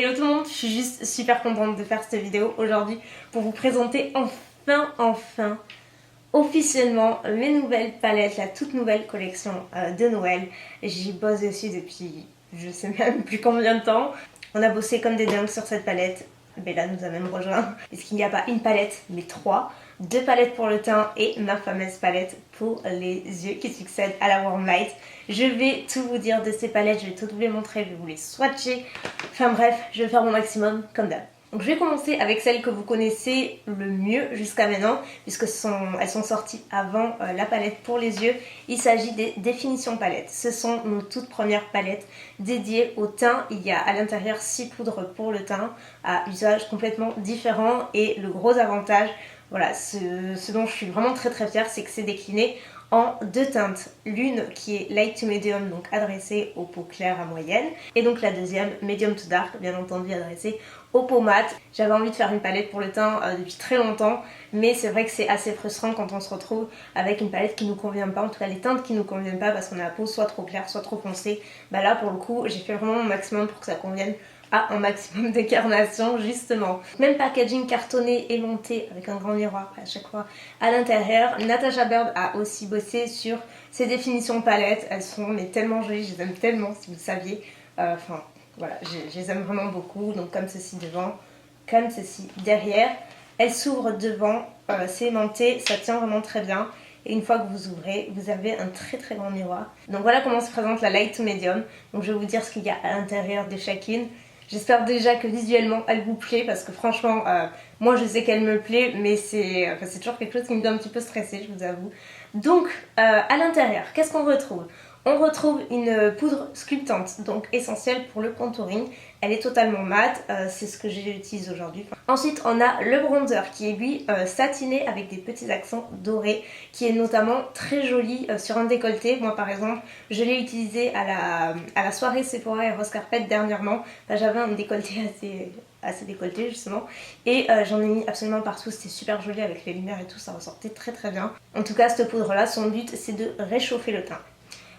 Hello tout le monde, je suis juste super contente de faire cette vidéo aujourd'hui pour vous présenter enfin officiellement mes nouvelles palettes, la toute nouvelle collection de Noël. J'y bosse dessus depuis je sais même plus combien de temps. On a bossé comme des dingues sur cette palette. Bella nous a même rejoint. Puisqu'il n'y a pas une palette mais trois. Deux palettes pour le teint et ma fameuse palette pour les yeux qui succède à la Warm Light. Je vais tout vous dire de ces palettes, je vais tout vous les montrer, je vais vous les swatcher. Enfin bref, je vais faire mon maximum comme d'hab. Donc je vais commencer avec celles que vous connaissez le mieux jusqu'à maintenant, puisque elles sont sorties avant la palette pour les yeux. Il s'agit des définitions palettes. Ce sont nos toutes premières palettes dédiées au teint. Il y a à l'intérieur 6 poudres pour le teint, à usage complètement différent. Et le gros avantage, voilà, ce dont je suis vraiment très fière, c'est que c'est décliné en deux teintes. L'une qui est light to medium, donc adressée aux peaux claires à moyenne, et donc la deuxième, medium to dark, bien entendu adressée aux peaux mat. J'avais envie de faire une palette pour le teint depuis très longtemps, mais c'est vrai que c'est assez frustrant quand on se retrouve avec une palette qui nous convient pas, en tout cas les teintes qui nous conviennent pas parce qu'on a la peau soit trop claire, soit trop foncée. Bah là pour le coup j'ai fait vraiment mon maximum pour que ça convienne à un maximum de carnation justement. Même packaging cartonné aimanté avec un grand miroir à chaque fois à l'intérieur. Natasha Bird a aussi bossé sur ses définitions palettes, elles sont mais tellement jolies, je les aime tellement si vous le saviez. Enfin voilà, je les aime vraiment beaucoup, donc comme ceci devant, comme ceci derrière. Elles s'ouvrent devant, c'est aimanté, ça tient vraiment très bien. Et une fois que vous ouvrez, vous avez un très grand miroir. Donc voilà comment se présente la light to medium. Donc je vais vous dire ce qu'il y a à l'intérieur de chacune. J'espère déjà que visuellement elle vous plaît parce que franchement, moi je sais qu'elle me plaît, mais c'est toujours quelque chose qui me donne un petit peu stressée, je vous avoue. Donc à l'intérieur, qu'est-ce qu'on retrouve ? On retrouve une poudre sculptante, donc essentielle pour le contouring. Elle est totalement mate, c'est ce que j'utilise aujourd'hui. Ensuite, on a le bronzer qui est lui satiné avec des petits accents dorés, qui est notamment très joli sur un décolleté. Moi par exemple, je l'ai utilisé à la soirée Sephora et Rose Carpet dernièrement. J'avais un décolleté assez décolleté justement et j'en ai mis absolument partout, c'était super joli avec les lumières et tout, ça ressortait très bien. En tout cas cette poudre là, son but c'est de réchauffer le teint.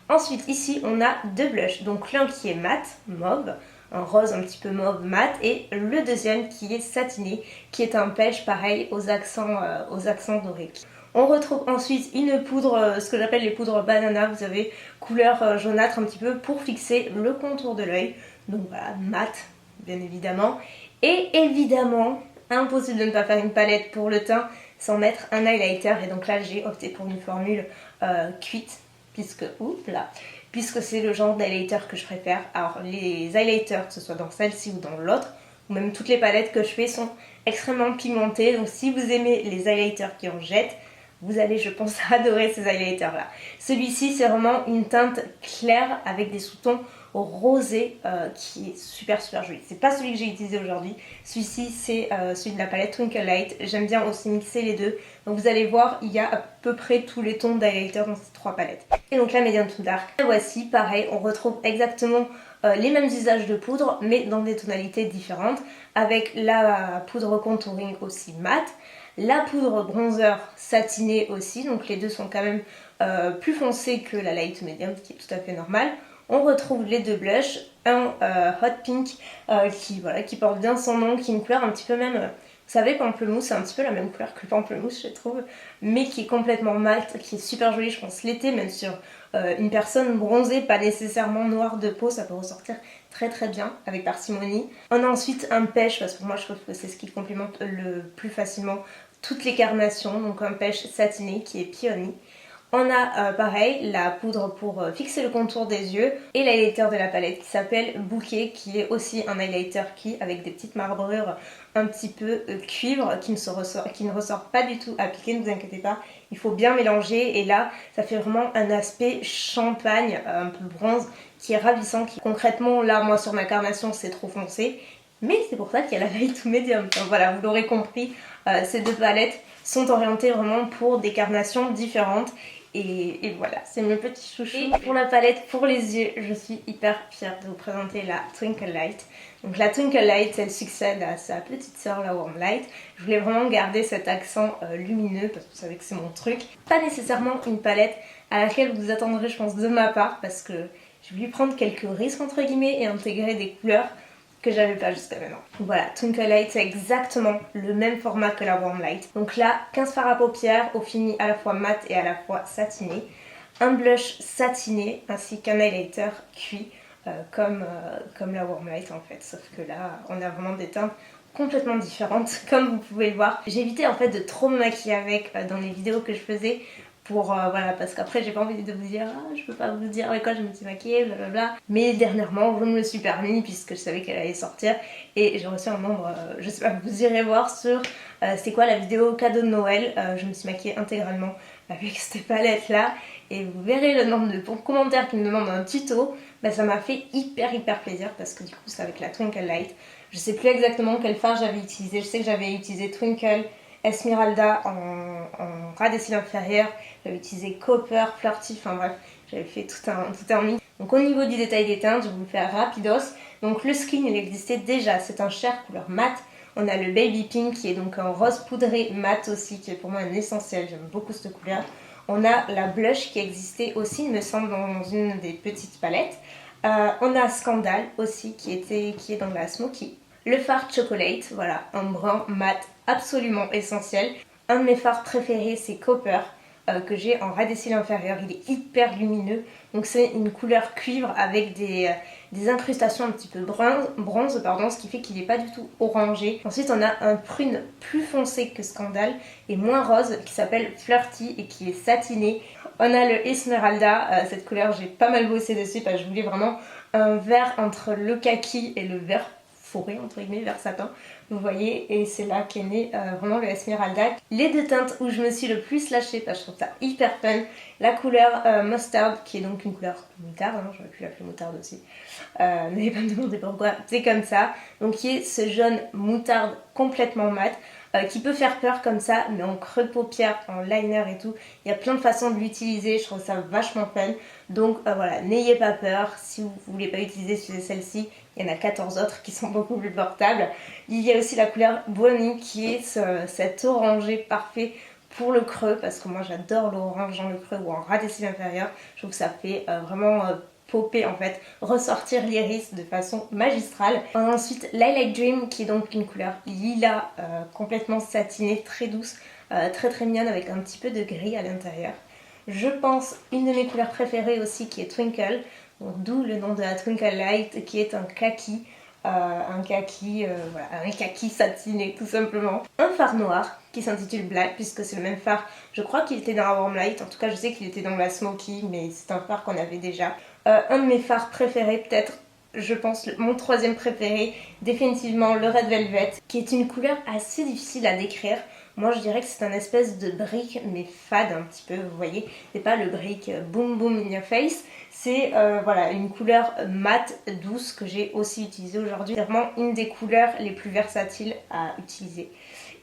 Ensuite ici on a deux blushs, donc l'un qui est mat, mauve, un rose un petit peu mauve mat, et le deuxième qui est satiné, qui est un pêche pareil aux accents dorés. On retrouve ensuite une poudre, ce que j'appelle les poudres banana, vous avez couleur jaunâtre un petit peu pour fixer le contour de l'œil, donc voilà, mat bien évidemment. Et évidemment, impossible de ne pas faire une palette pour le teint sans mettre un highlighter, et donc là j'ai opté pour une formule cuite, puisque c'est le genre d'highlighter que je préfère. Alors les highlighters, que ce soit dans celle-ci ou dans l'autre, ou même toutes les palettes que je fais sont extrêmement pigmentées, donc si vous aimez les highlighters qui en jettent, vous allez je pense adorer ces highlighters là. Celui-ci c'est vraiment une teinte claire avec des sous-tons rosé qui est super joli. C'est pas celui que j'ai utilisé aujourd'hui, celui-ci c'est celui de la palette Twinkle Light. J'aime bien aussi mixer les deux, donc vous allez voir il y a à peu près tous les tons d'highlighter dans ces trois palettes. Et donc la medium to dark, la voici, pareil, on retrouve exactement les mêmes usages de poudre mais dans des tonalités différentes, avec la poudre contouring aussi mat, la poudre bronzer satinée aussi, donc les deux sont quand même plus foncés que la light to medium, ce qui est tout à fait normal. On retrouve les deux blushs, un hot pink qui porte bien son nom, qui est une couleur un petit peu même, vous savez, pamplemousse, c'est un petit peu la même couleur que le pamplemousse je trouve, mais qui est complètement mat, qui est super jolie, je pense l'été, même sur une personne bronzée, pas nécessairement noire de peau, ça peut ressortir très bien avec parcimonie. On a ensuite un pêche, parce que moi je trouve que c'est ce qui complémente le plus facilement toutes les carnations, donc un pêche satiné qui est Peony. On a pareil la poudre pour fixer le contour des yeux et l'highlighter de la palette qui s'appelle Bouquet, qui est aussi un highlighter qui avec des petites marbrures un petit peu cuivre qui ne ressort pas du tout appliqué, ne vous inquiétez pas, il faut bien mélanger et là ça fait vraiment un aspect champagne, un peu bronze qui est ravissant, qui concrètement là moi sur ma carnation c'est trop foncé, mais c'est pour ça qu'il y a la light to medium. Donc voilà, vous l'aurez compris, ces deux palettes sont orientées vraiment pour des carnations différentes. Et voilà, c'est mes petits chouchous. Et pour la palette pour les yeux, je suis hyper fière de vous présenter la Twinkle Light. Donc la Twinkle Light, elle succède à sa petite sœur, la Warm Light. Je voulais vraiment garder cet accent lumineux parce que vous savez que c'est mon truc. Pas nécessairement une palette à laquelle vous attendrez, je pense, de ma part, parce que j'ai voulu prendre quelques risques entre guillemets et intégrer des couleurs que j'avais pas jusqu'à maintenant. Voilà, Twinkle Light c'est exactement le même format que la Warm Light. Donc là, 15 fards à paupières au fini à la fois mat et à la fois satiné. Un blush satiné ainsi qu'un highlighter cuit comme la Warm Light en fait. Sauf que là, on a vraiment des teintes complètement différentes comme vous pouvez le voir. J'ai évité en fait de trop me maquiller avec dans les vidéos que je faisais pour voilà, parce qu'après j'ai pas envie de vous dire je peux pas vous dire avec quoi je me suis maquillée blablabla, mais dernièrement je me le suis permis puisque je savais qu'elle allait sortir et j'ai reçu un nombre je sais pas, vous irez voir sur c'est quoi la vidéo cadeau de Noël, je me suis maquillée intégralement avec cette palette là et vous verrez le nombre de commentaires qui me demandent un tuto. Bah, ça m'a fait hyper plaisir parce que du coup c'est avec la Twinkle Light. Je sais plus exactement quel fard j'avais utilisé, je sais que j'avais utilisé Twinkle Esmeralda en ras des cils inférieurs, j'avais utilisé Copper, Flirty, enfin bref, j'avais fait tout un mix. Donc au niveau du détail des teintes, je vais vous le faire rapidos. Donc le skin il existait déjà, c'est un chair couleur mat. On a le Baby Pink qui est donc un rose poudré mat aussi, qui est pour moi un essentiel, j'aime beaucoup cette couleur. On a la blush qui existait aussi, il me semble, dans une des petites palettes. On a Scandal aussi qui est dans la Smoky. Le fard Chocolate, voilà, un brun mat absolument essentiel. Un de mes fards préférés c'est Copper que j'ai en ras des cils inférieurs, il est hyper lumineux. Donc c'est une couleur cuivre avec des incrustations un petit peu bronze, pardon, ce qui fait qu'il n'est pas du tout orangé. Ensuite on a un prune plus foncé que Scandal et moins rose qui s'appelle Flirty et qui est satiné. On a le Esmeralda, cette couleur j'ai pas mal bossé dessus parce que je voulais vraiment un vert entre le kaki et le vert forêt entre guillemets, vert satin, vous voyez, et c'est là qu'est né vraiment le Esmeralda. Les deux teintes où je me suis le plus lâchée parce que je trouve ça hyper fun, la couleur mustard qui est donc une couleur moutarde, hein, j'aurais pu l'appeler moutarde aussi, n'allez pas me demander pourquoi, c'est comme ça, donc qui est ce jaune moutarde complètement mat, qui peut faire peur comme ça, mais en creux de paupière, en liner et tout, il y a plein de façons de l'utiliser, je trouve ça vachement fun, donc voilà, n'ayez pas peur, si vous ne voulez pas utiliser celle-ci, il y en a 14 autres qui sont beaucoup plus portables. Il y a aussi la couleur Bonnie qui est cet orangé parfait pour le creux, parce que moi j'adore l'orange dans le creux ou en ras des cils inférieurs, je trouve que ça fait vraiment popper en fait, ressortir l'iris de façon magistrale. Ensuite Lilac Dream qui est donc une couleur lilas complètement satinée, très douce, très mignonne avec un petit peu de gris à l'intérieur. Je pense une de mes couleurs préférées aussi qui est Twinkle, d'où le nom de la Twinkle Light qui est un kaki. Voilà, un kaki satiné tout simplement. Un fard noir qui s'intitule Black puisque c'est le même fard, je crois qu'il était dans la Warm Light, en tout cas je sais qu'il était dans la Smoky mais c'est un fard qu'on avait déjà. Un de mes fards préférés peut-être, je pense mon troisième préféré, définitivement le Red Velvet qui est une couleur assez difficile à décrire. Moi je dirais que c'est un espèce de brick mais fade un petit peu, vous voyez, c'est pas le brick boom boom in your face, c'est voilà, une couleur mate douce que j'ai aussi utilisée aujourd'hui, c'est vraiment une des couleurs les plus versatiles à utiliser.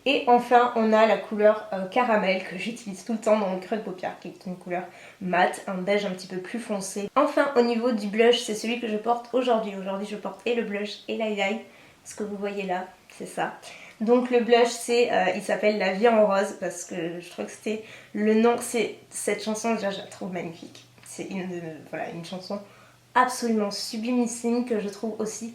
Et enfin on a la couleur caramel que j'utilise tout le temps dans le creux de paupière qui est une couleur mate, un beige un petit peu plus foncé. Enfin au niveau du blush c'est celui que je porte aujourd'hui, je porte et le blush et l'highlight, ce que vous voyez là c'est ça. Donc le blush il s'appelle La vie en rose parce que je trouve que c'était le nom, cette chanson déjà je la trouve magnifique. C'est voilà, une chanson absolument sublimissime que je trouve aussi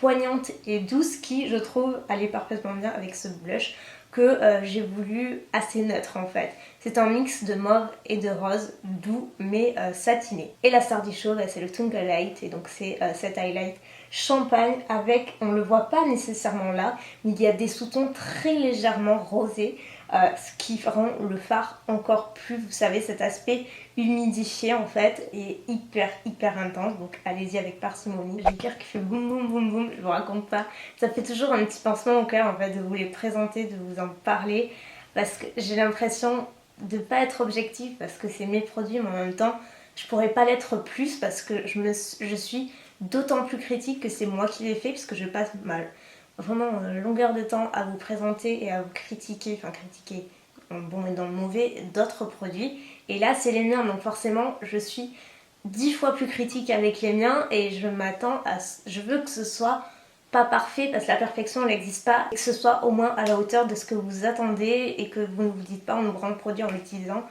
poignante et douce qui je trouve allait parfaitement bien avec ce blush que j'ai voulu assez neutre en fait. C'est un mix de mauve et de rose doux mais satiné. Et la star du show c'est le Twinkle Light et donc c'est cet highlight champagne avec, on le voit pas nécessairement là, mais il y a des sous-tons très légèrement rosés, ce qui rend le fard encore plus, vous savez, cet aspect humidifié en fait et hyper intense, donc allez-y avec parcimonie. J'ai le cœur qui fait boum boum boum boum, je vous raconte pas, ça fait toujours un petit pincement au cœur en fait de vous les présenter, de vous en parler, parce que j'ai l'impression de pas être objective parce que c'est mes produits, mais en même temps je pourrais pas l'être plus parce que je suis d'autant plus critique que c'est moi qui l'ai fait puisque je passe vraiment longueur de temps à vous présenter et à vous critiquer, enfin critiquer dans le bon et dans le mauvais, d'autres produits. Et là c'est les miens, donc forcément je suis 10 fois plus critique avec les miens et je m'attends à... Je veux que ce soit pas parfait parce que la perfection elle n'existe pas, et que ce soit au moins à la hauteur de ce que vous attendez et que vous ne vous dites pas en ouvrant le produit en l'utilisant.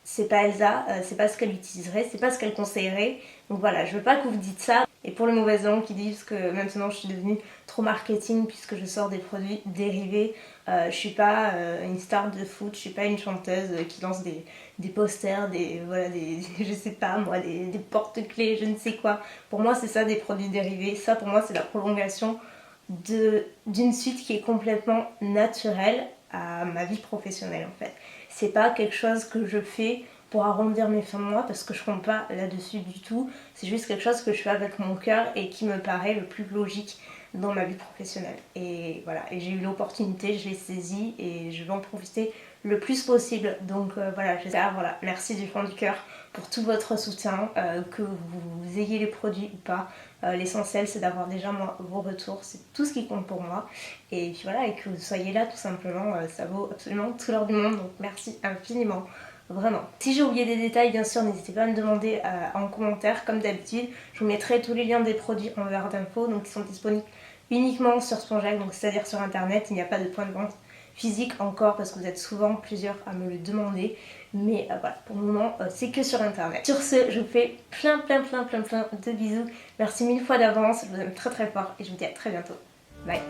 C'est pas Elsa, c'est pas ce qu'elle utiliserait, c'est pas ce qu'elle conseillerait. Donc voilà, je veux pas que vous dites ça. Et pour les mauvaises langues qui disent que maintenant je suis devenue trop marketing puisque je sors des produits dérivés, je suis pas une star de foot, je suis pas une chanteuse qui lance des posters, je sais pas moi, des porte-clés, je ne sais quoi. Pour moi c'est ça des produits dérivés, ça pour moi c'est la prolongation d'une suite qui est complètement naturelle à ma vie professionnelle en fait. C'est pas quelque chose que je fais pour arrondir mes fins de mois parce que je compte pas là-dessus du tout. C'est juste quelque chose que je fais avec mon cœur et qui me paraît le plus logique dans ma vie professionnelle. Et voilà, et j'ai eu l'opportunité, je l'ai saisie et je vais en profiter le plus possible. Donc voilà, j'espère, voilà, merci du fond du cœur pour tout votre soutien, que vous ayez les produits ou pas. L'essentiel c'est d'avoir déjà moi vos retours, c'est tout ce qui compte pour moi. Et puis voilà, et que vous soyez là tout simplement, ça vaut absolument tout l'or du monde. Donc merci infiniment. Vraiment. Si j'ai oublié des détails, bien sûr, n'hésitez pas à me demander en commentaire, comme d'habitude. Je vous mettrai tous les liens des produits en barre d'infos, donc ils sont disponibles uniquement sur Spongeac, donc c'est-à-dire sur internet. Il n'y a pas de point de vente physique encore parce que vous êtes souvent plusieurs à me le demander. Mais voilà, pour le moment, c'est que sur internet. Sur ce, je vous fais plein de bisous. Merci mille fois d'avance, je vous aime très très fort et je vous dis à très bientôt. Bye.